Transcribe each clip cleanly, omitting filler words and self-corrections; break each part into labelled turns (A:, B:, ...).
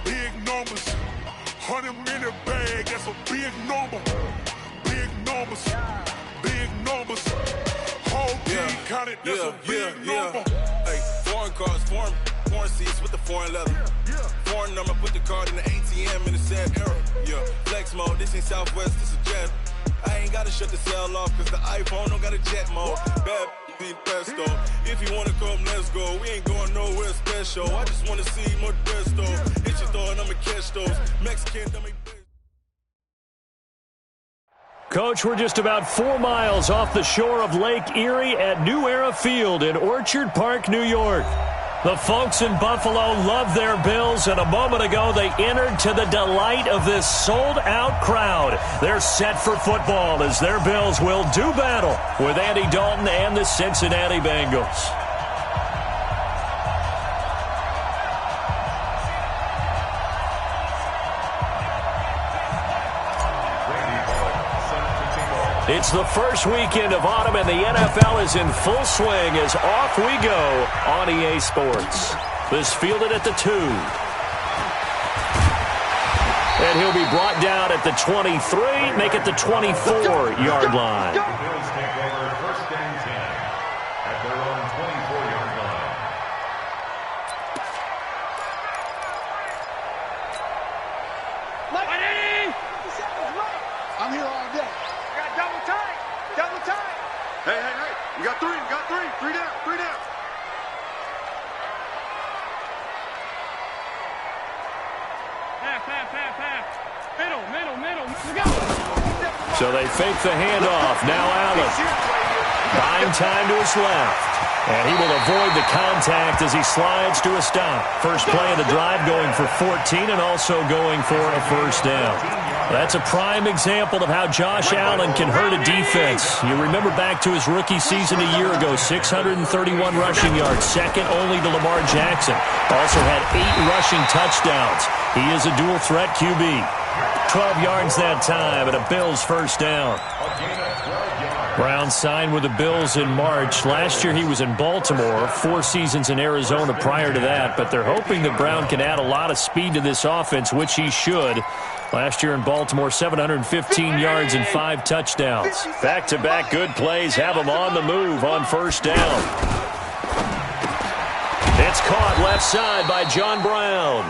A: Big numbers. 100-minute bag, that's a big number. Big numbers. Big numbers. Whole team counted, that's a big number.
B: Hey, foreign cars, foreign seats with the foreign leather. Foreign number, put the card in the ATM in the sad era. Yeah, flex mode, this ain't Southwest, this a jet. I ain't gotta shut the cell off, cause the iPhone don't got a jet mode. Bad be pesto. If you wanna come, let's go. We ain't going nowhere special. I just wanna see more Modesto. Hit your throw and I'ma catch those. Mexican, dummy.
C: Coach, we're just about 4 miles off the shore of Lake Erie at New Era Field in Orchard Park, New York. The folks in Buffalo love their Bills, and a moment ago they entered to the delight of this sold-out crowd. They're set for football as their Bills will do battle with Andy Dalton and the Cincinnati Bengals. It's the first weekend of autumn, and the NFL is in full swing as off we go on EA Sports. This fielded at the 2. And he'll be brought down at the 23, make it the 24-yard line.
D: Bills take over first and 10 at their own 24-yard line.
E: I'm here all day. Double time! Double time!
F: Hey, we got three, three down.
E: Pass. Middle. Let's go!
C: So they fake the handoff. Now Allen. Buying time to his left. And he will avoid the contact as he slides to a stop. First play of the drive going for 14 and also going for a first down. That's a prime example of how Josh Allen can hurt a defense. You remember back to his rookie season a year ago, 631 rushing yards, second only to Lamar Jackson. Also had 8 rushing touchdowns. He is a dual-threat QB. 12 yards that time and a Bills first down. Brown signed with the Bills in March. Last year he was in Baltimore, 4 seasons in Arizona prior to that, but they're hoping that Brown can add a lot of speed to this offense, which he should. Last year in Baltimore, 715 yards and 5 touchdowns. Back-to-back good plays have him on the move on first down. It's caught left side by John Brown.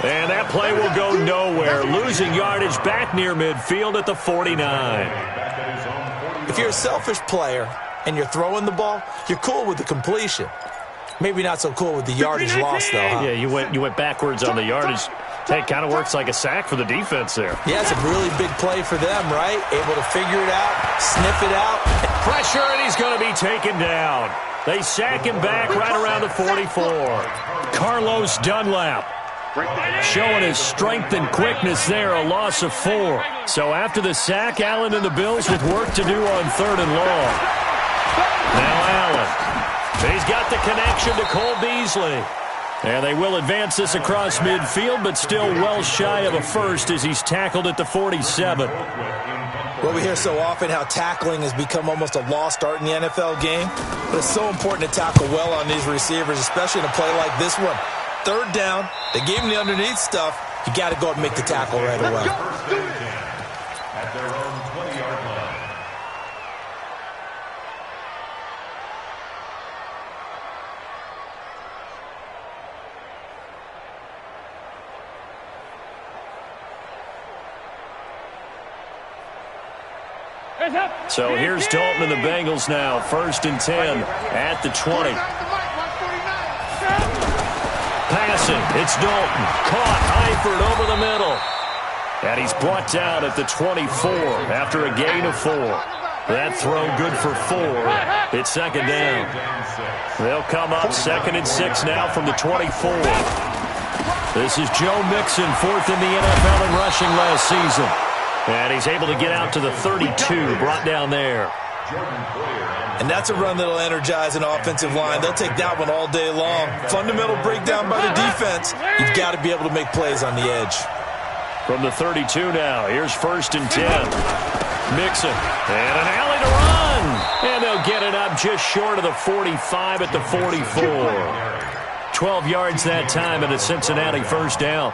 C: And that play will go nowhere, losing yardage back near midfield at the 49.
G: If you're a selfish player and you're throwing the ball, you're cool with the completion. Maybe not so cool with the yardage loss, though, huh?
C: Yeah, you went backwards on the yardage. Hey, it kind of works like a sack for the defense there.
G: Yeah, it's a really big play for them, right? Able to figure it out, sniff it out.
C: Pressure, and he's going to be taken down. They sack him back right around the 44. Carlos Dunlap showing his strength and quickness there, a loss of 4. So after the sack, Allen and the Bills with work to do on 3rd and long. Now Allen. He's got the connection to Cole Beasley. And they will advance this across midfield, but still well shy of a first as he's tackled at the 47.
G: Well, we hear so often how tackling has become almost a lost art in the NFL game. But it's so important to tackle well on these receivers, especially in a play like this one. 3rd down, they gave him the underneath stuff. You got to go out and make the tackle right away.
D: First and 10 at their own 20-yard line.
C: So here's Dalton and the Bengals now. 1st and 10 at the 20. Passing, it's Dalton. Caught, Eifert over the middle. And he's brought down at the 24 after a gain of 4. That throw good for 4. It's 2nd down. They'll come up 2nd and 6 now from the 24. This is Joe Mixon, 4th in the NFL in rushing last season. And he's able to get out to the 32, brought down there.
G: And that's a run that'll energize an offensive line. They'll take that one all day long. Fundamental breakdown by the defense. You've got to be able to make plays on the edge.
C: From the 32 now, here's 1st and 10. Mixon, and an alley to run. And they'll get it up just short of the 45 at the 44. 12 yards that time and a Cincinnati first down.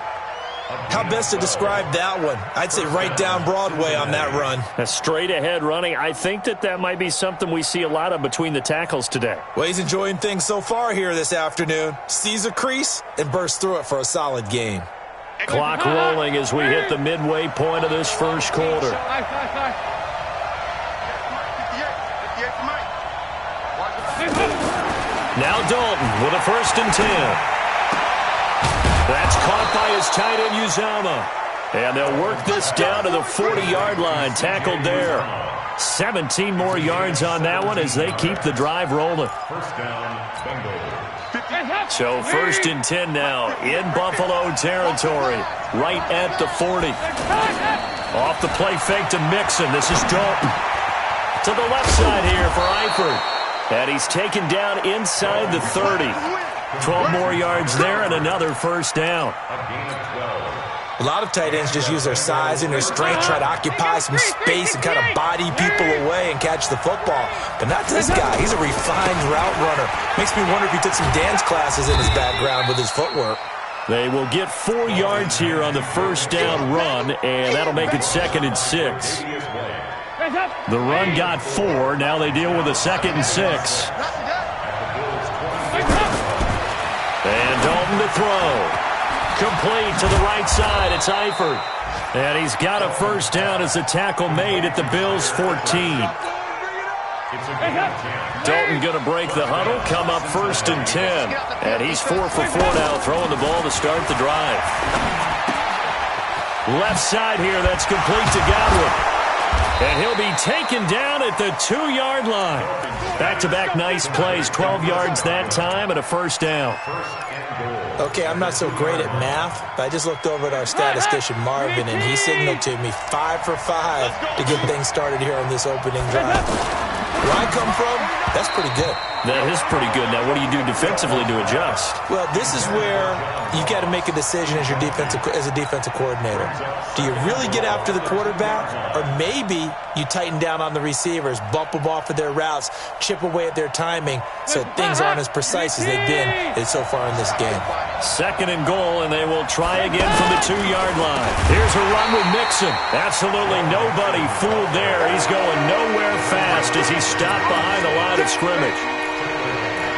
G: How best to describe that one? I'd say right down Broadway on that run.
C: A straight-ahead running. I think that might be something we see a lot of between the tackles today.
G: Well, he's enjoying things so far here this afternoon. Sees a crease and bursts through it for a solid gain.
C: Clock rolling as we hit the midway point of this first quarter. Now Dalton with a 1st and 10. That's caught by his tight end, Uzomah. And they'll work this down to the 40-yard line. Tackled there. 17 more yards on that one as they keep the drive rolling.
D: First down, Bengals.
C: So 1st and 10 now in Buffalo territory. Right at the 40. Off the play fake to Mixon. This is Dalton. To the left side here for Eifert. And he's taken down inside the 30. 12 more yards there and another first down.
G: A lot of tight ends just use their size and their strength, try to occupy some space and kind of body people away and catch the football. But not this guy. He's a refined route runner. Makes me wonder if he took some dance classes in his background with his footwork.
C: They will get 4 yards here on the first down run, and that'll make it 2nd and 6. The run got 4. Now they deal with a 2nd and 6. And Dalton to throw. Complete to the right side. It's Eifert. And he's got a first down as the tackle made at the Bills' 14. Dalton going to break the huddle, come up 1st and 10. And he's 4 for 4 now, throwing the ball to start the drive. Left side here, that's complete to Godwin. And he'll be taken down at the 2-yard line. Back-to-back nice plays, 12 yards that time and a first down.
G: Okay, I'm not so great at math, but I just looked over at our statistician, Marvin, and he signaled to me 5 for 5 to get things started here on this opening drive. Where I come from, that's pretty good.
C: That is pretty good. Now, what do you do defensively to adjust?
G: Well, this is where you got to make a decision as a defensive coordinator. Do you really get after the quarterback, or maybe you tighten down on the receivers, bump them off of their routes, chip away at their timing so things aren't as precise as they've been so far in this game?
C: 2nd and goal, and they will try again from the 2-yard line. Here's a run with Mixon. Absolutely nobody fooled there. He's going nowhere fast as he stopped behind the line of scrimmage.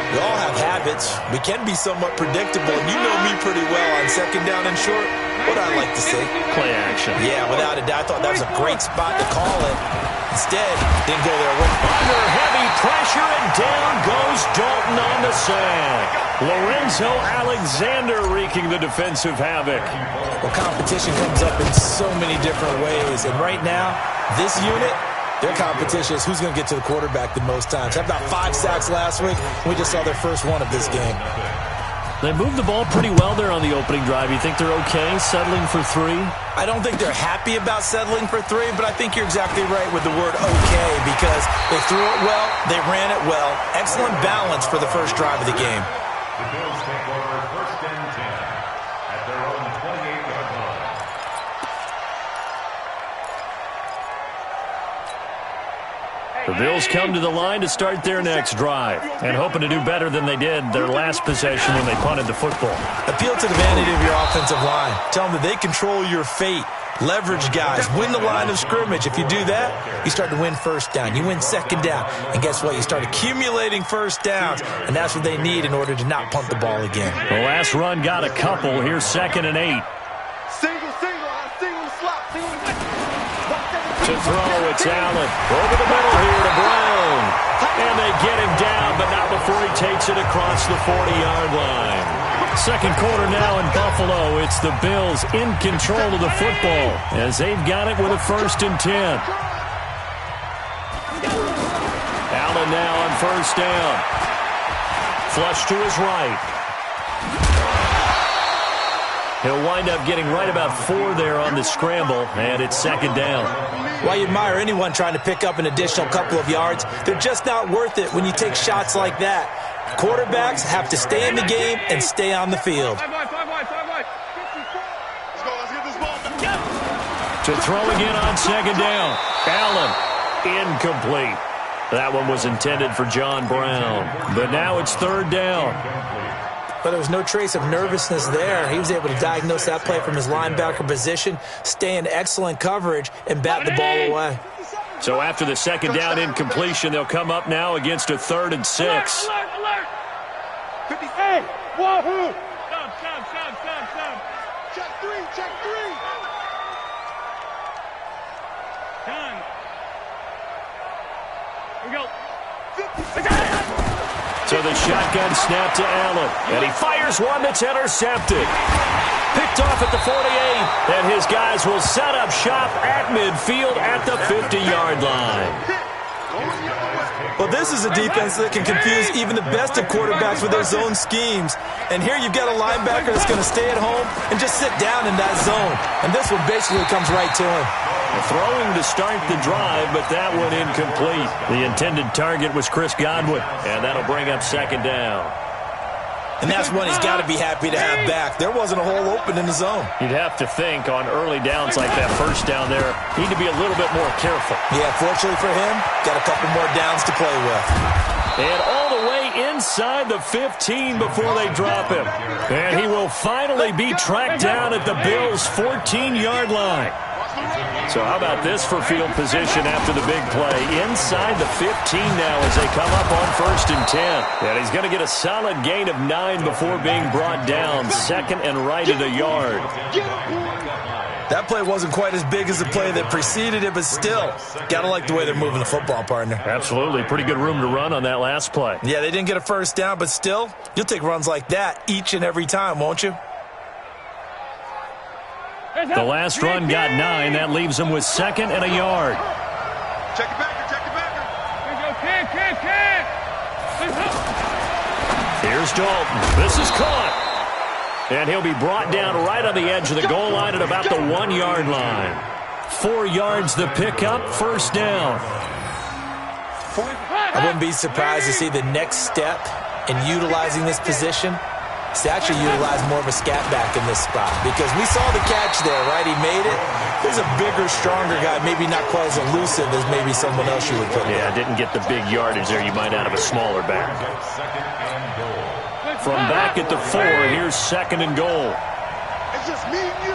G: We all have habits. We can be somewhat predictable, and you know me pretty well on 2nd down and short. What I like to say?
C: Play action.
G: Yeah, without a doubt. I thought that was a great spot to call it. Instead, didn't go their way.
C: Under heavy pressure, and down goes Dalton on the sack. Lorenzo Alexander wreaking the defensive havoc.
G: Well, competition comes up in so many different ways, and right now, this unit, their competition is who's going to get to the quarterback the most times. Had about 5 sacks last week. We just saw their first one of this game.
C: They moved the ball pretty well there on the opening drive. You think they're okay settling for 3?
G: I don't think they're happy about settling for 3, but I think you're exactly right with the word okay because they threw it well, they ran it well. Excellent balance for the first drive of the game.
D: The Bills take over 1st and 10 at their own 28-yard line.
C: The Bills come to the line to start their next drive and hoping to do better than they did their last possession when they punted the football.
G: Appeal to the vanity of your offensive line. Tell them that they control your fate. Leverage guys. Win the line of scrimmage. If you do that, you start to win first down. You win 2nd down. And guess what? You start accumulating first downs. And that's what they need in order to not punt the ball again.
C: The last run got a couple. Here's 2nd and 8.
E: Single slot,
C: To throw, it's Allen. Over the middle here to Brown. And they get him down, but not before he takes it across the 40-yard line. 2nd quarter now in Buffalo. It's the Bills in control of the football as they've got it with a 1st and 10. Allen now on 1st down. Flush to his right. He'll wind up getting right about 4 there on the scramble, and it's 2nd down.
G: Why you admire anyone trying to pick up an additional couple of yards, they're just not worth it when you take shots like that. Quarterbacks have to stay in the game and stay on the field.
C: To throw again on 2nd down. Allen, incomplete. That one was intended for John Brown. But now it's 3rd down.
G: But there was no trace of nervousness there. He was able to diagnose that play from his linebacker position, stay in excellent coverage, and bat the ball away.
C: So after the second down incompletion, they'll come up now against a 3rd and 6.
E: Alert, alert! 50, hey, wahoo! Stop. Check three. Done. Here we go. 50.
C: So the shotgun snap to Allen, and he fires one that's intercepted. Picked off at the 48, and his guys will set up shop at midfield at the 50-yard line.
G: Well, this is a defense that can confuse even the best of quarterbacks with their zone schemes. And here you've got a linebacker that's going to stay at home and just sit down in that zone. And this one basically comes right to him.
C: Throwing to start the drive, but that one incomplete. The intended target was Chris Godwin, and that'll bring up 2nd down.
G: And that's one he's got to be happy to have back. There wasn't a hole open in the zone.
C: You'd have to think on early downs like that first down there, need to be a little bit more careful.
G: Yeah, fortunately for him, got a couple more downs to play with.
C: And all the way inside the 15 before they drop him. And he will finally be tracked down at the Bills' 14-yard line. So how about this for field position after the big play? Inside the 15 now as they come up on 1st and 10. And he's going to get a solid gain of 9 before being brought down. 2nd and right at a yard.
G: That play wasn't quite as big as the play that preceded it, but still, got to like the way they're moving the football, partner.
C: Absolutely. Pretty good room to run on that last play.
G: Yeah, they didn't get a first down, but still, you'll take runs like that each and every time, won't you?
C: The last run got 9. That leaves them with 2nd and a yard.
F: Check it back.
C: Here's Dalton. This is caught. And he'll be brought down right on the edge of the goal line at about the 1-yard line. 4 yards the pickup, 1st down.
G: I wouldn't be surprised to see the next step in utilizing this position is to actually utilize more of a scat back in this spot, because we saw the catch there, right? He made it. There's a bigger, stronger guy, maybe not quite as elusive as maybe someone else you would put.
C: Yeah, didn't get the big yardage there you might out of a smaller back. From back at the 4, here's 2nd and goal.
F: It's just me and you.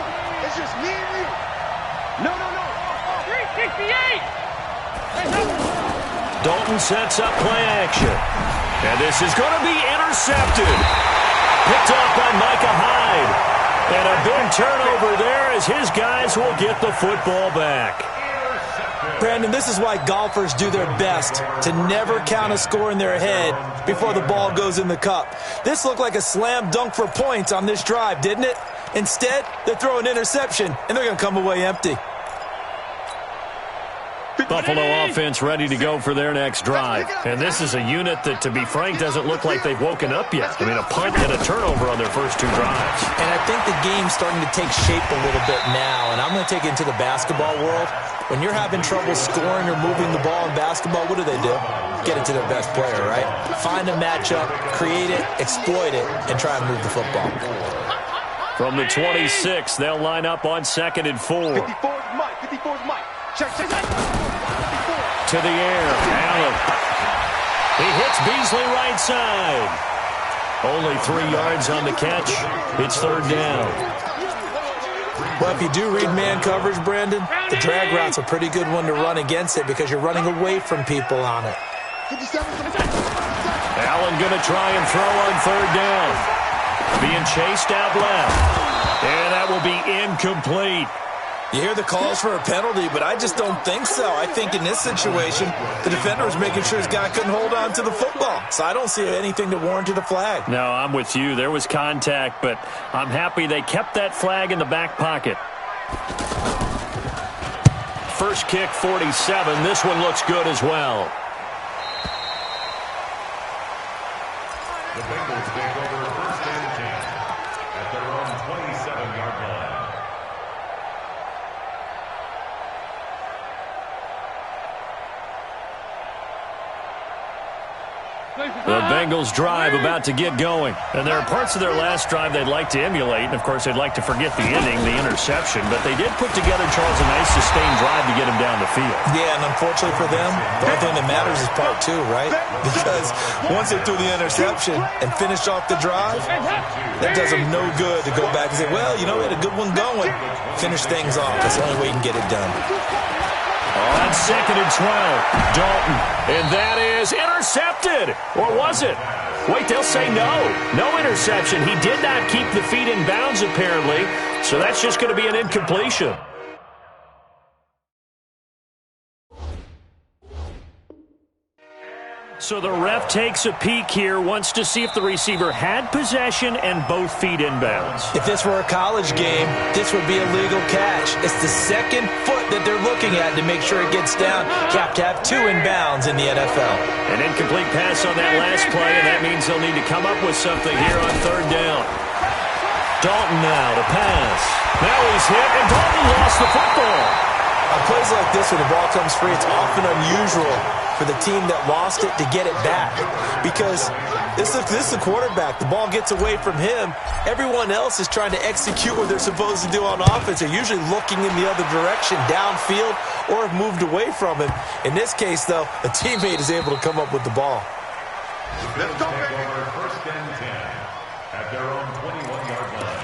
F: No.
E: 368.
C: Dalton sets up play action. And this is going to be intercepted. Picked off by Micah Hyde. And a big turnover there as his guys will get the football back.
G: Brandon, this is why golfers do their best to never count a score in their head before the ball goes in the cup. This looked like a slam dunk for points on this drive, didn't it? Instead, they throw an interception, and they're going to come away empty.
C: Buffalo offense ready to go for their next drive. And this is a unit that, to be frank, doesn't look like they've woken up yet. I mean, a punt and a turnover on their first 2 drives.
G: And I think the game's starting to take shape a little bit now. And I'm going to take it into the basketball world. When you're having trouble scoring or moving the ball in basketball, what do? Get it to their best player, right? Find a matchup, create it, exploit it, and try and move the football.
C: From the 26, they'll line up on 2nd and 4.
F: 54's Mike. Check.
C: To the air, Allen. He hits Beasley right side. Only 3 yards on the catch. It's 3rd down.
G: Well, if you do read man coverage, Brandon, the drag route's a pretty good one to run against it because you're running away from people on it.
C: Allen going to try and throw on 3rd down. Being chased out left. And that will be incomplete.
G: You hear the calls for a penalty, but I just don't think so. I think in this situation, the defender was making sure his guy couldn't hold on to the football. So I don't see anything to warrant a flag.
C: No, I'm with you. There was contact, but I'm happy they kept that flag in the back pocket. First kick, 47. This one looks good as well.
D: The Bengals take over 1st and 10 at their own 27-yard line.
C: The Bengals drive about to get going. And there are parts of their last drive they'd like to emulate. And, of course, they'd like to forget the ending, the interception. But they did put together, Charles, a nice sustained drive to get him down the field.
G: Yeah, and unfortunately for them, the only thing that matters is part two, right? Because once they threw the interception and finished off the drive, that does them no good to go back and say, well, you know, we had a good one going. Finish things off. That's the only way you can get it done.
C: On 2nd and 12, Dalton. And that is intercepted. Or was it? Wait, they'll say no. No interception. He did not keep the feet in bounds, apparently. So that's just going to be an incompletion. So the ref takes a peek here, wants to see if the receiver had possession and both feet inbounds.
G: If this were a college game, this would be a legal catch. It's the second foot that they're looking at to make sure it gets down. You have to have two inbounds in the NFL.
C: An incomplete pass on that last play, and that means they'll need to come up with something here on 3rd down. Dalton now to pass. Now he's hit, and Dalton lost the football.
G: On plays like this, when the ball comes free, it's often unusual for the team that lost it to get it back. Because this is the quarterback. The ball gets away from him. Everyone else is trying to execute what they're supposed to do on offense. They're usually looking in the other direction, downfield, or have moved away from him. In this case, though, a teammate is able to come up with the ball.
D: Let's go, baby. 1st and 10 at their own 21-yard line.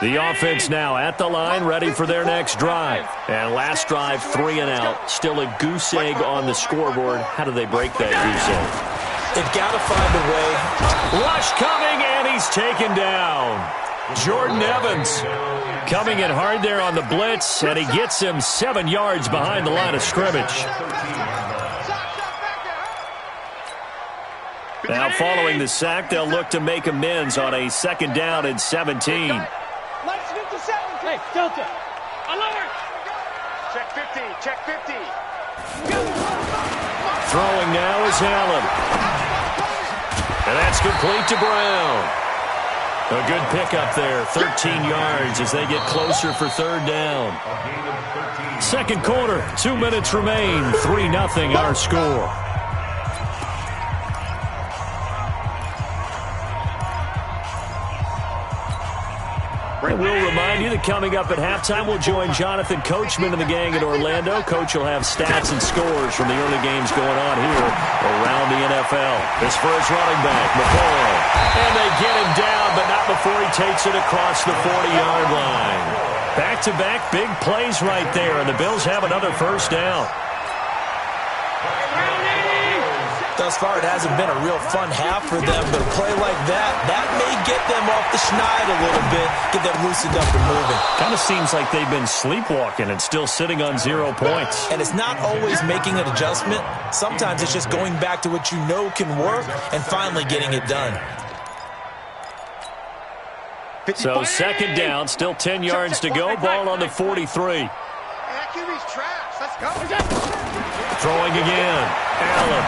C: The offense now at the line, ready for their next drive. And last drive, 3 and out. Still a goose egg on the scoreboard. How do they break that goose egg?
G: They've got to find a way.
C: Rush coming, and he's taken down. Jordan Evans coming in hard there on the blitz, and he gets him 7 yards behind the line of scrimmage. Now following the sack, they'll look to make amends on a 2nd down and 17.
E: Hey, Delta. Alert. Check 50. Check 50.
C: Throwing now is Allen. And that's complete to Brown. A good pickup there. 13 yards as they get closer for 3rd down. 2nd quarter. 2 minutes remain. 3-0 our score. We'll remind you that coming up at halftime, we'll join Jonathan Coachman and the gang in Orlando. Coach will have stats and scores from the early games going on here around the NFL. This for his running back, McCoy. And they get him down, but not before he takes it across the 40-yard line. Back-to-back big plays right there, and the Bills have another 1st down.
G: Thus far, it hasn't been a real fun half for them, but a play like that may get them off the schneid a little bit, get them loosened up and moving.
C: Kind of seems like they've been sleepwalking and still sitting on 0 points.
G: And it's not always making an adjustment. Sometimes it's just going back to what you know can work and finally getting it done.
C: So 2nd down, still 10 yards to go. Ball on the 43.
E: That QB's trash. Let's go.
C: Throwing again. Allen.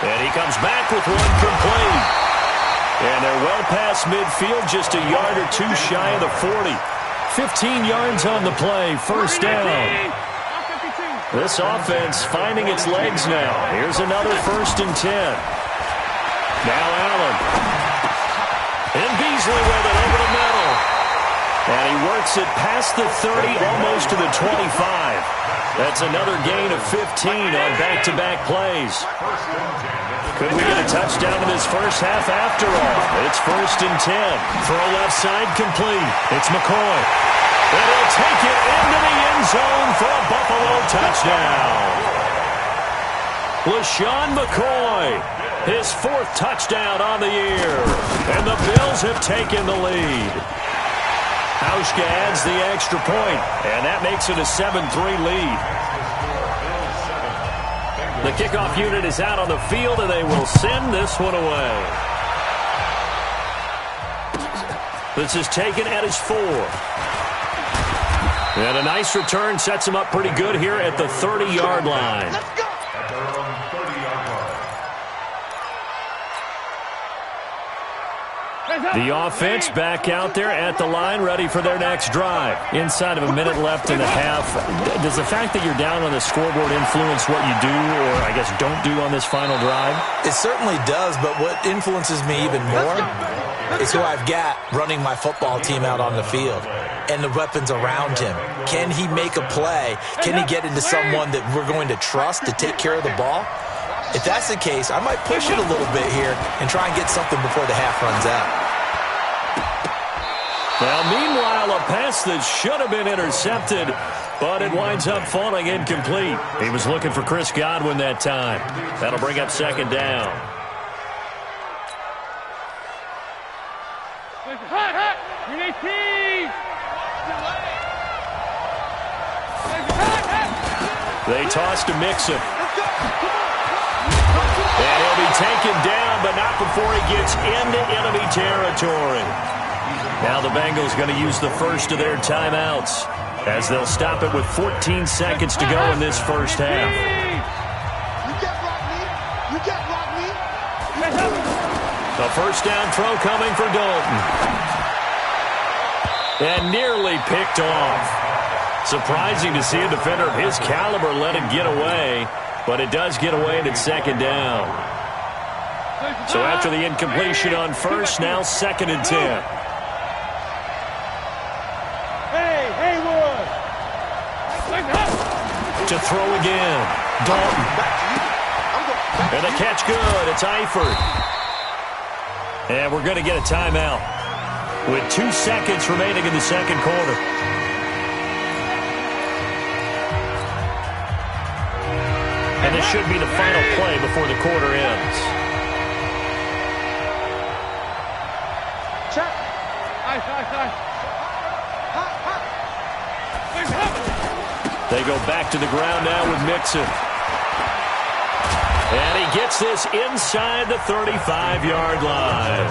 C: And he comes back with one complete. And they're well past midfield, just a yard or two shy of the 40. 15 yards on the play, 1st down. This offense finding its legs now. Here's another 1st and 10. Now Allen. And Beasley with it over the middle. And he works it past the 30, almost to the 25. That's another gain of 15 on back-to-back plays. Could we get a touchdown in this first half after all? It's 1st and 10. Throw left side complete. It's McCoy. And he'll take it into the end zone for a Buffalo touchdown. LaShawn McCoy, his 4th touchdown on the year. And the Bills have taken the lead. Hauschka adds the extra point, and that makes it a 7-3 lead. The kickoff unit is out on the field, and they will send this one away. This is taken at his 4. And a nice return sets him up pretty good here at the 30-yard line.
D: At their own 30-yard line.
C: The offense back out there at the line, ready for their next drive. Inside of a minute left in the half, does the fact that you're down on the scoreboard influence what you do, or I guess don't do on this final drive?
G: It certainly does, but what influences me even more is who I've got running my football team out on the field and the weapons around him. Can he make a play? Can he get into someone that we're going to trust to take care of the ball? If that's the case, I might push it a little bit here and try and get something before the half runs out.
C: Now, meanwhile, a pass that should have been intercepted, but it winds up falling incomplete. He was looking for Chris Godwin that time. That'll bring up second down. They toss to Mixon. And he'll be taken down, but not before he gets into enemy territory. Now the Bengals going to use the first of their timeouts as they'll stop it with 14 seconds to go in this first half. The first down throw coming for Dalton. And nearly picked off. Surprising to see a defender of his caliber let it get away, but it does get away and it's second down. So after the incompletion on first, now second and 10. To throw again. Dalton. And the catch good. It's Eifert. And we're going to get a timeout with 2 seconds remaining in the second quarter. And this should be the final play before the quarter ends.
E: Check.
C: They go back to the ground now with Mixon. And he gets this inside the 35-yard line.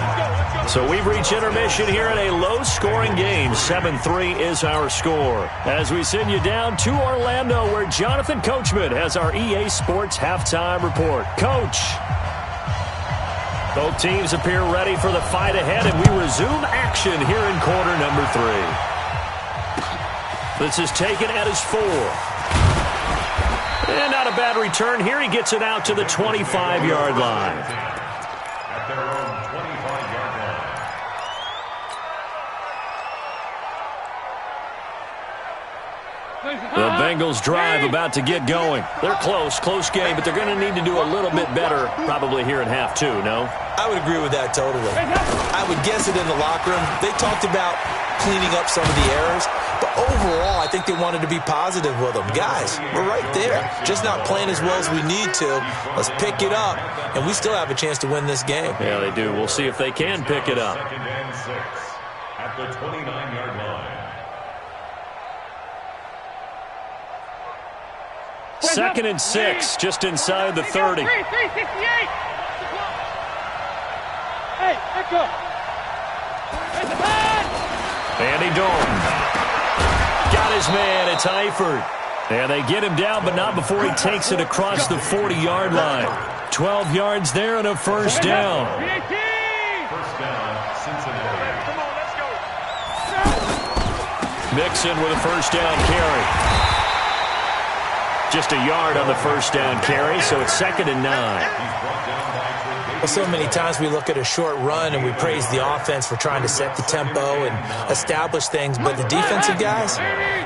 C: So we've reached intermission here in a low-scoring game. 7-3 is our score. As we send you down to Orlando, where Jonathan Coachman has our EA Sports halftime report. Coach. Both teams appear ready for the fight ahead, and we resume action here in quarter number 3. This is taken at his 4. And not a bad return here. He gets it out to the 25-yard line.
D: At their own 25-yard line.
C: The Bengals drive about to get going. They're close game, but they're going to need to do a little bit better probably here in half 2, no?
G: I would agree with that totally. I would guess it in the locker room. They talked about cleaning up some of the errors, but overall, I think they wanted to be positive with them. Guys, we're right there. Just not playing as well as we need to. Let's pick it up, and we still have a chance to win this game.
C: Yeah, they do. We'll see if they can pick it up.
D: Second and 6 at the 29-yard line.
C: Second and 6, just inside the 30.
E: 368. Hey, let's go.
C: Andy Dalton. Got his man. It's Eifert. And they get him down, but not before he takes it across the 40-yard line. 12 yards there and a first down.
D: First down, Cincinnati.
E: Come on, let's go.
C: Mixon with a first down carry. Just a yard on the first down carry, so it's second and 9.
G: Well, so many times we look at a short run and we praise the offense for trying to set the tempo and establish things, but the defensive guys,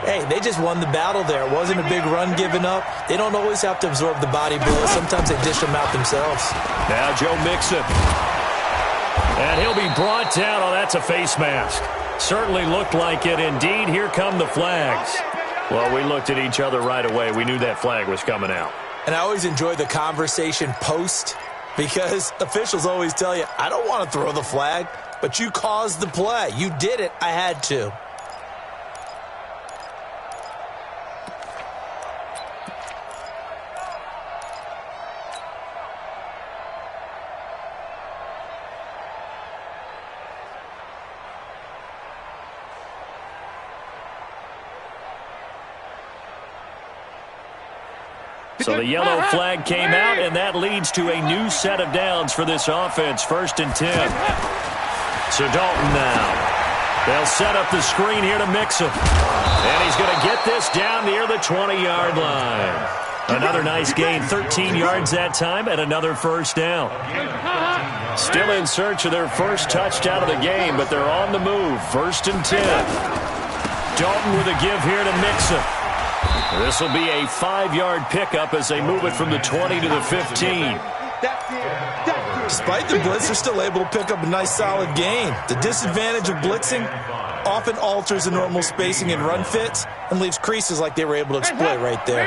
G: hey, they just won the battle there. It wasn't a big run given up. They don't always have to absorb the body blows. Sometimes they dish them out themselves.
C: Now Joe Mixon. And he'll be brought down. Oh, that's a face mask. Certainly looked like it. Indeed, here come the flags. Well, we looked at each other right away. We knew that flag was coming out.
G: And I always enjoy the conversation post, because officials always tell you, I don't want to throw the flag, but you caused the play. You did it. I had to.
C: So the yellow flag came out, and that leads to a new set of downs for this offense. First and 10. So Dalton now. They'll set up the screen here to Mixon. And he's going to get this down near the 20-yard line. Another nice gain, 13 yards that time, and another first down. Still in search of their first touchdown of the game, but they're on the move. 1st and 10. Dalton with a give here to Mixon. This will be a 5-yard pickup as they move it from the 20 to the 15.
G: Despite the blitz, they're still able to pick up a nice solid gain. The disadvantage of blitzing often alters the normal spacing and run fits and leaves creases like they were able to exploit right there.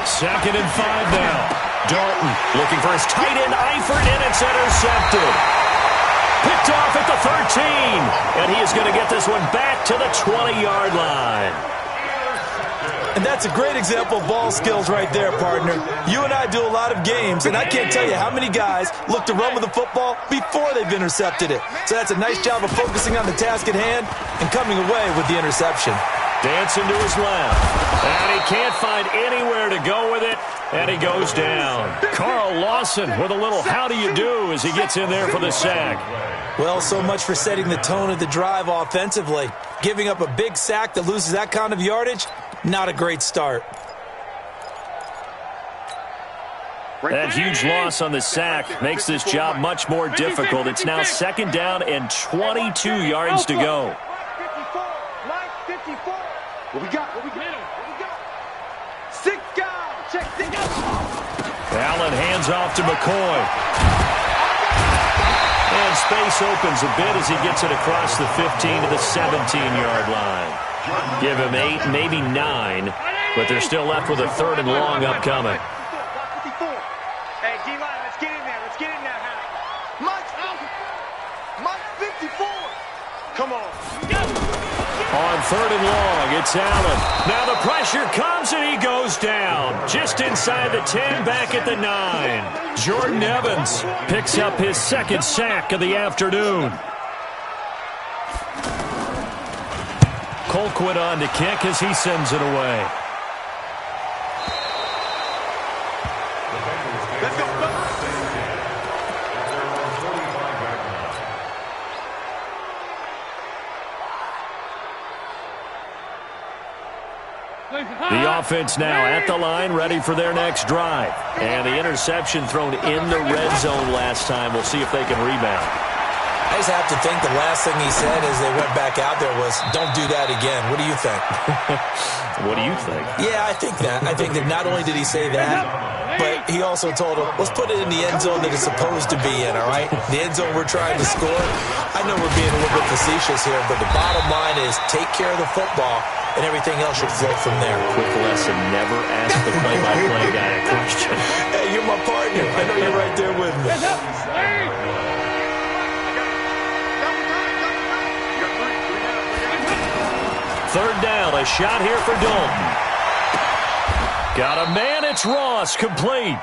C: Second and 5 now. Dalton looking for his tight end, Eifert, and it's intercepted. Picked off at the 13, and he is going to get this one back to the 20-yard line.
G: And that's a great example of ball skills right there, partner. You and I do a lot of games, and I can't tell you how many guys look to run with the football before they've intercepted it. So that's a nice job of focusing on the task at hand and coming away with the interception.
C: Dancing to his left, and he can't find anywhere to go with it, and he goes down. Carl Lawson with a little how do you do as he gets in there for the sack.
G: Well, so much for setting the tone of the drive offensively. Giving up a big sack that loses that kind of yardage, not a great start.
C: That huge loss on the sack makes this job much more difficult. It's now 2nd down and 22 yards to go.
F: 54. What we got? What we got? 6 guys. Check 6 guys.
C: Allen hands off to McCoy. And space opens a bit as he gets it across the 15 to the 17-yard line. Give him 8, maybe 9, but they're still left with a 3rd and long upcoming.
E: Hey, D-line, let's get in there. Let's get in there, Hannah.
F: Mike 54. Come on.
C: On 3rd and long, it's Allen. Now the pressure comes and he goes down. Just inside the 10, back at the 9. Jordan Evans picks up his 2nd sack of the afternoon. Colquitt on to kick as he sends it away.
F: Let's go.
C: The offense now at the line, ready for their next drive. And the interception thrown in the red zone last time. We'll see if they can rebound.
G: I just have to think the last thing he said as they went back out there was, don't do that again. What do you think?
C: What do you think?
G: Yeah, I think that. I think that not only did he say that, but he also told him, let's put it in the end zone that it's supposed to be in, all right? The end zone we're trying to score. I know we're being a little bit facetious here, but the bottom line is take care of the football, and everything else should flow from there.
C: Quick lesson, never ask the play-by-play guy a question.
G: Hey, you're my partner. I know you're right there with me.
C: Third down, a shot here for Dalton. Got a man, it's Ross, complete.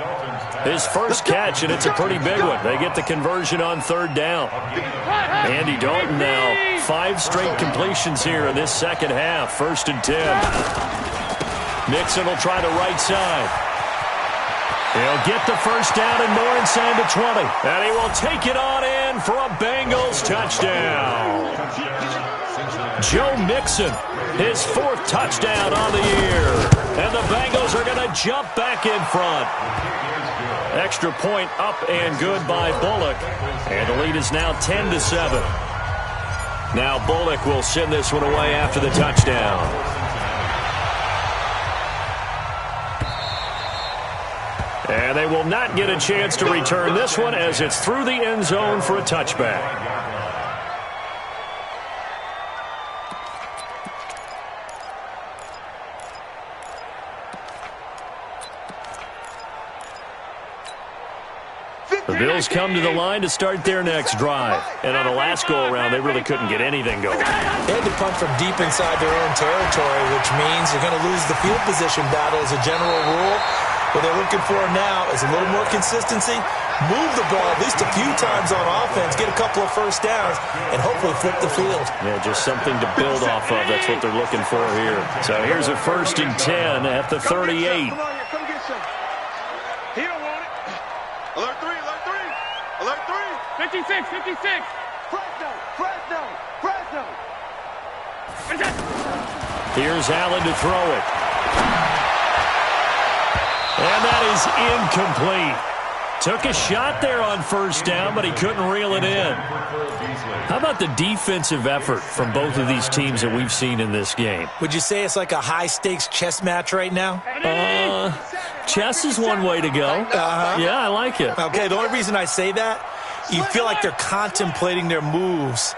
C: His first catch, and it's a pretty big one. They get the conversion on 3rd down. Andy Dalton now, 5 straight completions here in this second half. 1st and 10. Nixon will try the right side. He'll get the first down and more inside the 20. And he will take it on in for a Bengals touchdown. Joe Mixon, his 4th touchdown on the year. And the Bengals are going to jump back in front. Extra point up and good by Bullock. And the lead is now 10-7. Now Bullock will send this one away after the touchdown. And they will not get a chance to return this one as it's through the end zone for a touchback. The Bills come to the line to start their next drive. And on the last go-around, they really couldn't get anything going.
G: They had to punt from deep inside their own territory, which means you're going to lose the field position battle as a general rule. What they're looking for now is a little more consistency, move the ball at least a few times on offense, get a couple of first downs, and hopefully flip the field.
C: Yeah, just something to build off of. That's what they're looking for here. So here's a 1st and 10 at the 38.
E: Come on here, come get some. He don't want it.
F: Alert 3, alert 3. Alert 3.
E: 56, 56. Fresno, Fresno, Fresno.
C: Here's Allen to throw it. And that is incomplete. Took a shot there on 1st down, but he couldn't reel it in. How about the defensive effort from both of these teams that we've seen in this game?
G: Would you say it's like a high-stakes chess match right now?
C: Chess is one way to go. Yeah, I like it.
G: Okay, the only reason I say that, you feel like they're contemplating their moves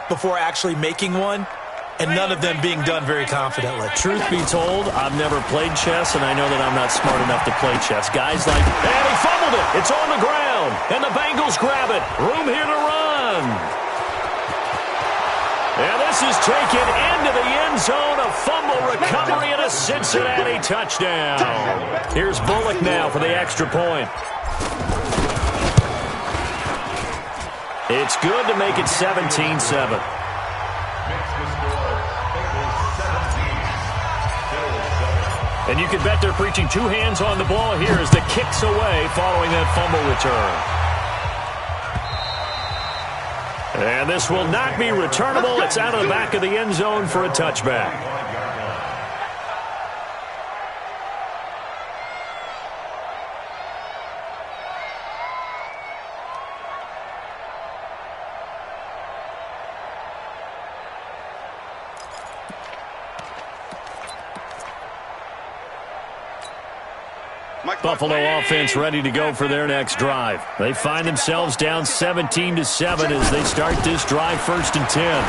G: before actually making one, and none of them being done very confidently.
C: Truth be told, I've never played chess, and I know that I'm not smart enough to play chess. Guys like, and he fumbled it. It's on the ground, and the Bengals grab it. Room here to run. And this is taken into the end zone. A fumble recovery and a Cincinnati touchdown. Here's Bullock now for the extra point. It's good to make it 17-7. And you can bet they're preaching 2 hands on the ball here as the kick's away following that fumble return. And this will not be returnable. It's out of the back of the end zone for a touchback. Buffalo offense ready to go for their next drive. They find themselves down 17-7 as they start this drive 1st and 10.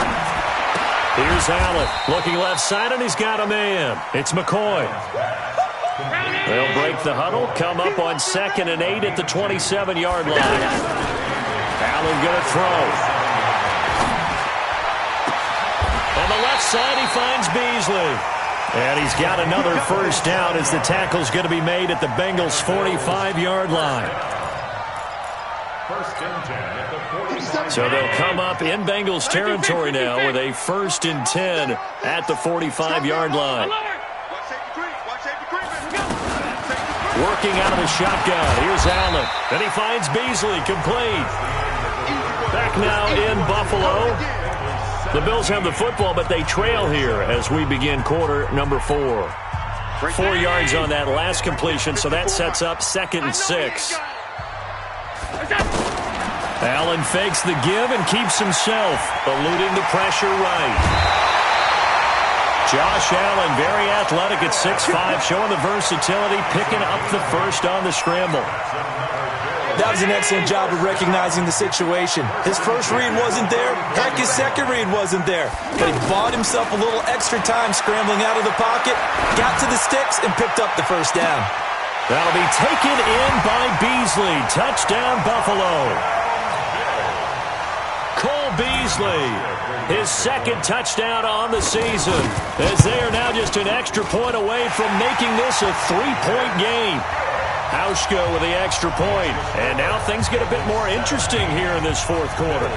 C: Here's Allen looking left side, and he's got a man. It's McCoy. They'll break the huddle, come up on 2nd and 8 at the 27-yard line. Allen going to throw. On the left side, he finds Beasley. And he's got another first down as the tackle's going to be made at the Bengals' 45-yard line. So they'll come up in Bengals territory now with a 1st and 10 at the 45-yard line. Working out of the shotgun. Here's Allen. Then he finds Beasley, complete. Back now in Buffalo. The Bills have the football, but they trail here as we begin quarter number 4. 4 yards on that last completion, so that sets up 2nd and 6. Allen fakes the give and keeps himself, eluding the pressure right. Josh Allen, very athletic at 6'5", showing the versatility, picking up the first on the scramble.
G: That was an excellent job of recognizing the situation. His first read wasn't there. Heck, his second read wasn't there. But he bought himself a little extra time scrambling out of the pocket, got to the sticks, and picked up the first down.
C: That'll be taken in by Beasley. Touchdown, Buffalo. Cole Beasley, his 2nd touchdown on the season, as they are now just an extra point away from making this a 3-point game. Hauschka with the extra point. And now things get a bit more interesting here in this 4th quarter.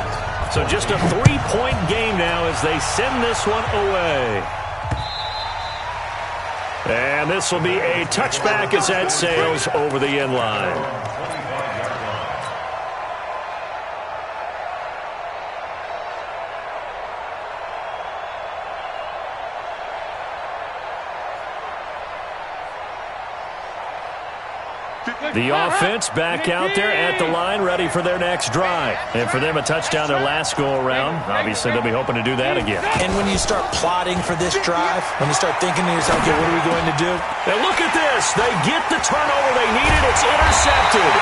C: So just a 3-point game now as they send this one away. And this will be a touchback as that sails over the end line. The offense back out there at the line, ready for their next drive. And for them, a touchdown their last go-around. Obviously, they'll be hoping to do that again.
G: And when you start plotting for this drive, when you start thinking to yourself, okay, what are we going to do?
C: And look at this. They get the turnover they needed. It's intercepted.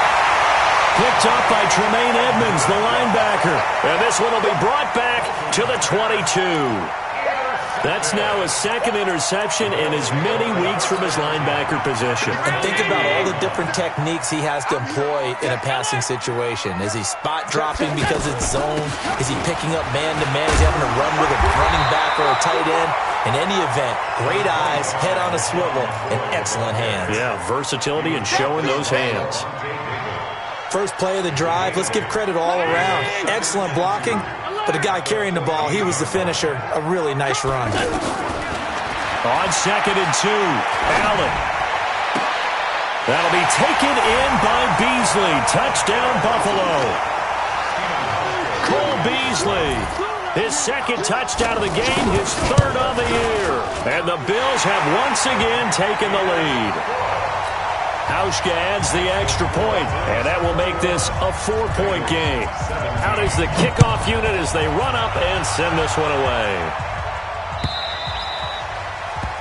C: Picked up by Tremaine Edmonds, the linebacker. And this one will be brought back to the 22. That's now his second interception in as many weeks from his linebacker position.
G: And think about all the different techniques he has to employ in a passing situation. Is he spot dropping because it's zone? Is he picking up man-to-man? Is he having to run with a running back or a tight end? In any event, great eyes, head on a swivel, and excellent hands.
C: Yeah, versatility and showing those hands.
G: First play of the drive, let's give credit all around. Excellent blocking, but the guy carrying the ball, he was the finisher. A really nice run.
C: On 2nd and 2, Allen. That'll be taken in by Beasley. Touchdown, Buffalo. Cole Beasley, his second touchdown of the game, his third on the year. And the Bills have once again taken the lead. Hauschka adds the extra point, and that will make this a 4-point game. Out is the kickoff unit as they run up and send this one away.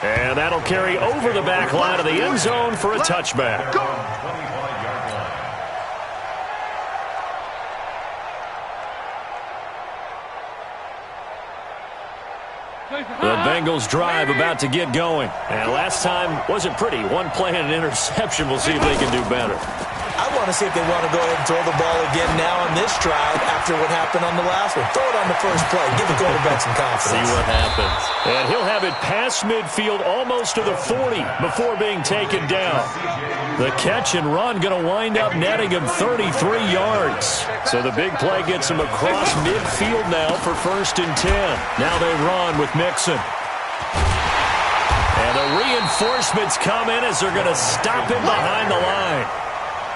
C: And that'll carry over the back line of the end zone for a touchback. The Bengals drive about to get going. And last time wasn't pretty. One play and an interception. We'll see if they can do better.
G: I want to see if they want to go ahead and throw the ball again now on this drive after what happened on the last one. Throw it on the first play. Give the quarterback some confidence.
C: See what happens. And he'll have it past midfield almost to the 40 before being taken down. The catch and run going to wind up netting him 33 yards. So the big play gets him across midfield now for 1st and 10. Now they run with Mixon. And the reinforcements come in as they're going to stop him behind the line.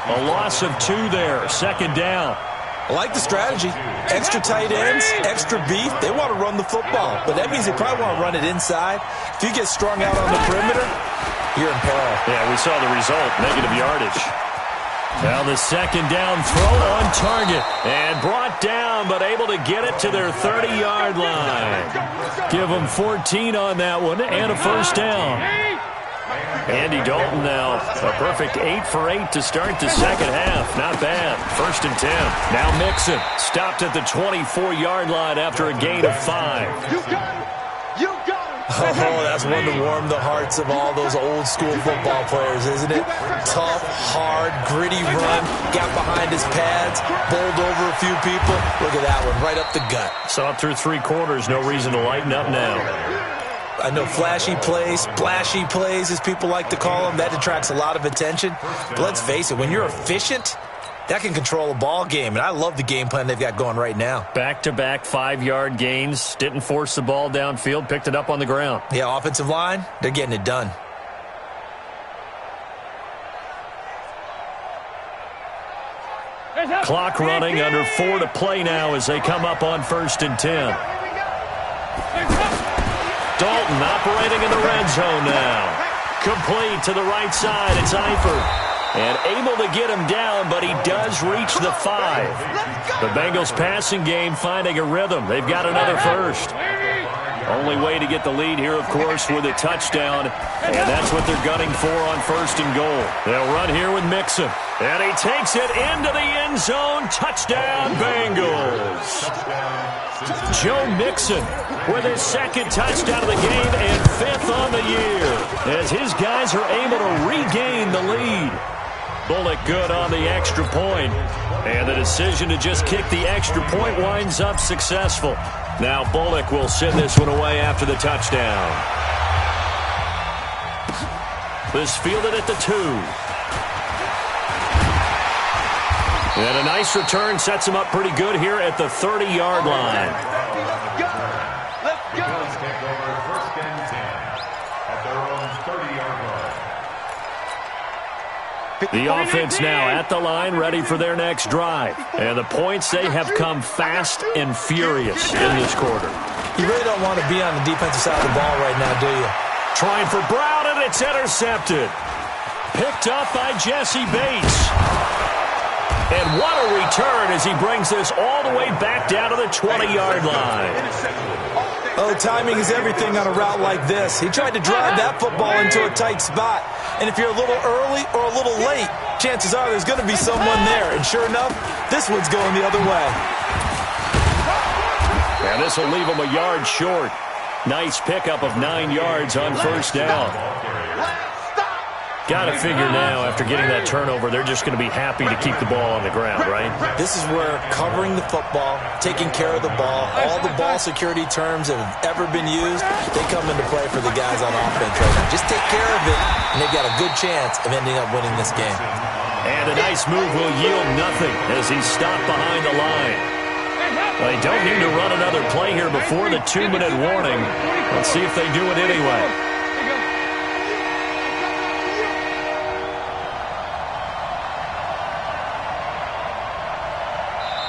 C: A loss of 2 there, 2nd down.
G: I like the strategy. Extra tight ends, extra beef. They want to run the football. But that means they probably want to run it inside. If you get strung out on the perimeter, you're in peril.
C: Yeah, we saw the result, negative yardage. Now the 2nd down throw on target. And brought down, but able to get it to their 30-yard line. Give them 14 on that one and a 1st down. Andy Dalton now a perfect 8 for 8 to start the 2nd half. Not bad. 1st and 10. Now Mixon stopped at the 24-yard line after a gain of 5.
F: You got it. You got it.
G: Oh, that's one to warm the hearts of all those old-school football players, isn't it? Tough, hard, gritty run. Got behind his pads, bowled over a few people. Look at that one, right up the gut.
C: Saw it through 3 quarters. No reason to lighten up now.
G: I know flashy plays, splashy plays, as people like to call them, that attracts a lot of attention. But let's face it, when you're efficient, that can control a ball game. And I love the game plan they've got going right now.
C: Back-to-back 5-yard gains. Didn't force the ball downfield. Picked it up on the ground.
G: Yeah, offensive line, they're getting it done.
C: Clock running, under 4 to play now as they come up on 1st and 10. Dalton operating in the red zone now. Complete to the right side. It's Eifert. And able to get him down, but he does reach the 5. The Bengals passing game finding a rhythm. They've got another 1st. Only way to get the lead here, of course, with a touchdown. And that's what they're gunning for on 1st and goal. They'll run here with Mixon. And he takes it into the end zone. Touchdown, Bengals. Joe Mixon with his 2nd touchdown of the game and 5th on the year, as his guys are able to regain the lead. Bullock good on the extra point, and the decision to just kick the extra point winds up successful. Now Bullock will send this one away after the touchdown. This fielded at the 2. And a nice return sets him up pretty good here at the 30-yard line.
F: Let's go.
D: Bills take over 1st and 10 at their own 30-yard line.
C: The offense now at the line, ready for their next drive. And the points, they have come fast and furious in this quarter.
G: You really don't want to be on the defensive side of the ball right now, do you?
C: Trying for Brown, and it's intercepted. Picked up by Jesse Bates. And what a return as he brings this all the way back down to the 20-yard line.
G: Oh, timing is everything on a route like this. He tried to drive that football into a tight spot. And if you're a little early or a little late, chances are there's going to be someone there. And sure enough, this one's going the other way.
C: And this will leave him a yard short. Nice pickup of 9 yards on first down. Got to figure now, after getting that turnover, they're just going to be happy to keep the ball on the ground, right?
G: This is where covering the football, taking care of the ball, all the ball security terms that have ever been used, they come into play for the guys on offense right now. Just take care of it, and they've got a good chance of ending up winning this game.
C: And a nice move will yield nothing as he's stopped behind the line. Well, they don't need to run another play here before the 2-minute warning. Let's see if they do it anyway.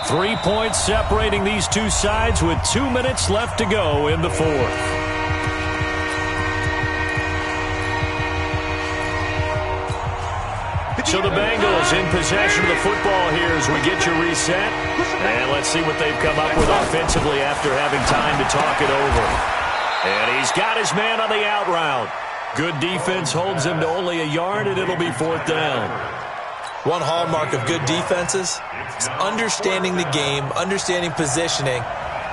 C: 3 points separating these two sides with 2 minutes left to go in the fourth. So the Bengals in possession of the football here as we get your reset. And let's see what they've come up with offensively after having time to talk it over. And he's got his man on the out route. Good defense holds him to only a yard, and it'll be fourth down.
G: One hallmark of good defenses is understanding the game, understanding positioning,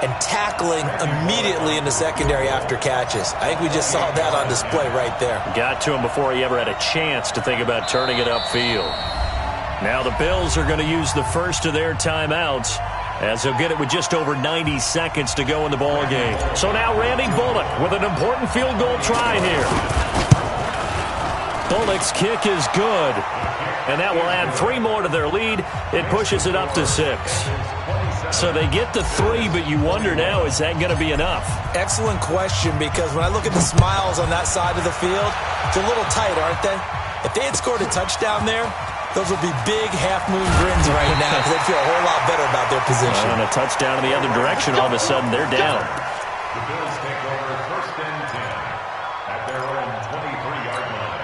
G: and tackling immediately in the secondary after catches. I think we just saw that on display right there.
C: Got to him before he ever had a chance to think about turning it upfield. Now the Bills are going to use the first of their timeouts, as they'll get it with just over 90 seconds to go in the ball game. So now Randy Bullock with an important field goal try here. Bullock's kick is good, and that will add 3 more to their lead. It pushes it up to 6. So they get the 3, but you wonder now, is that going to be enough?
G: Excellent question, because when I look at the smiles on that side of the field, it's a little tight, aren't they? If they had scored a touchdown there, those would be big half-moon grins right now, because they'd feel a whole lot better about their position.
C: And a touchdown in the other direction, all of a sudden they're down.
D: The Bills take over first and 10 at their own 23-yard line.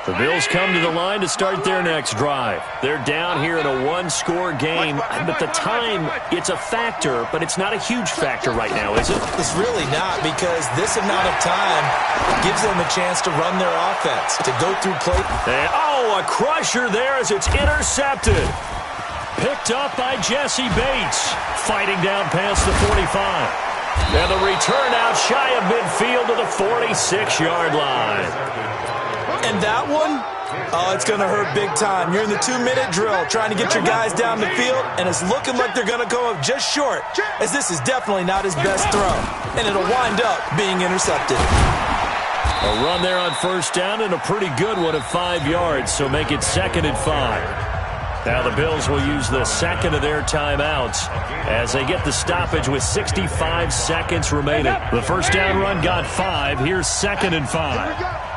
C: The Bills come to the line to start their next drive. They're down here in a one-score game, but the time, it's a factor, but it's not a huge factor right now, is it?
G: It's really not, because this amount of time gives them a chance to run their offense, to go through play.
C: And, oh, a crusher there as it's intercepted. Picked up by Jesse Bates, fighting down past the 45. And the return out shy of midfield to the 46-yard line.
G: And that one, oh, it's going to hurt big time. You're in the 2-minute drill trying to get your guys down the field, and it's looking like they're going to come up just short, as this is definitely not his best throw. And it'll wind up being intercepted.
C: A run there on first down, and a pretty good one of 5 yards, so make it 2nd and 5. Now the Bills will use the second of their timeouts as they get the stoppage with 65 seconds remaining. The first down run got 5. Here's 2nd and 5.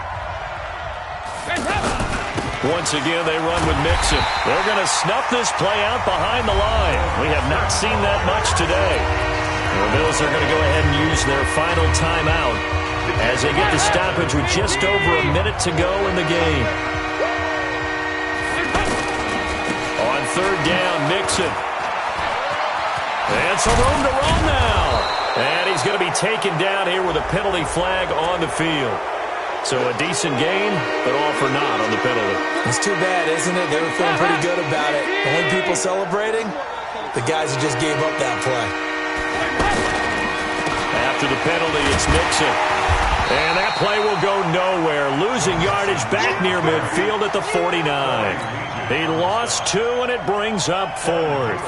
C: Once again, they run with Mixon. They're going to snuff this play out behind the line. We have not seen that much today. The Bills are going to go ahead and use their final timeout as they get the stoppage with just over a minute to go in the game. On third down, Mixon. And some room to run now. And he's going to be taken down here with a penalty flag on the field. So a decent game, but all for naught on the penalty.
G: It's too bad, isn't it? They were feeling pretty good about it. Only people celebrating, the guys who just gave up that play.
C: After the penalty, it's Mixon. And that play will go nowhere. Losing yardage back near midfield at the 49. He lost 2, and it brings up 4th.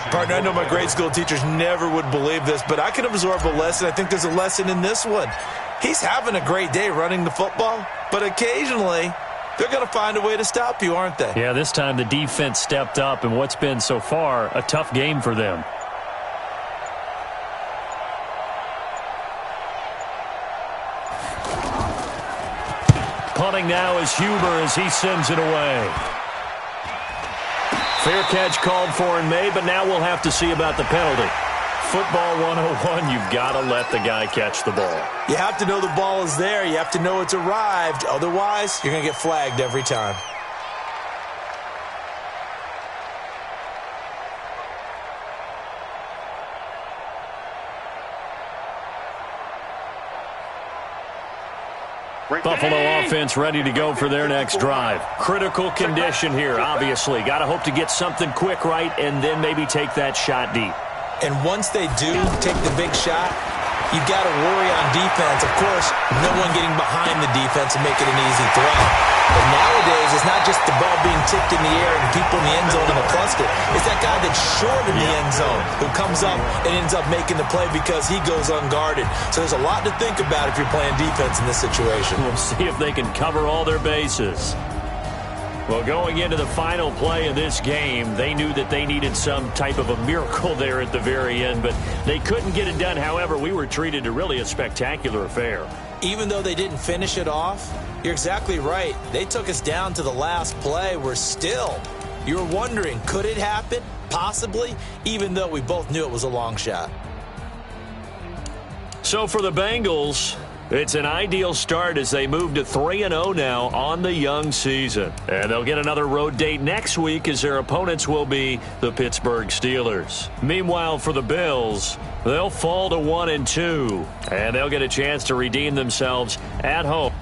G: Partner, I know my grade school teachers never would believe this, but I can absorb a lesson. I think there's a lesson in this one. He's having a great day running the football, but occasionally they're going to find a way to stop you, aren't they?
C: Yeah, this time the defense stepped up in what's been so far a tough game for them. Punting now is Huber as he sends it away. Fair catch called for and made, but now we'll have to see about the penalty. Football 101, you've got to let the guy catch the ball.
G: You have to know the ball is there. You have to know it's arrived. Otherwise, you're going to get flagged every time.
C: Buffalo offense ready to go for their next drive. Critical condition here, obviously. Got to hope to get something quick right and then maybe take that shot deep.
G: And once they do take the big shot, you got to worry on defense. Of course, no one getting behind the defense and make it an easy throw. But nowadays, it's not just the ball being tipped in the air and people in the end zone in a cluster. It's that guy that's short in the end zone who comes up and ends up making the play because he goes unguarded. So there's a lot to think about if you're playing defense in this situation.
C: We'll see if they can cover all their bases. Well, going into the final play of this game, they knew that they needed some type of a miracle there at the very end, but they couldn't get it done. However, we were treated to really a spectacular affair.
G: Even though they didn't finish it off, you're exactly right. They took us down to the last play. We're still, you're wondering, could it happen? Possibly, even though we both knew it was a long shot.
C: So for the Bengals, it's an ideal start as they move to 3-0 now on the young season. And they'll get another road date next week as their opponents will be the Pittsburgh Steelers. Meanwhile, for the Bills, they'll fall to 1-2, and they'll get a chance to redeem themselves at home.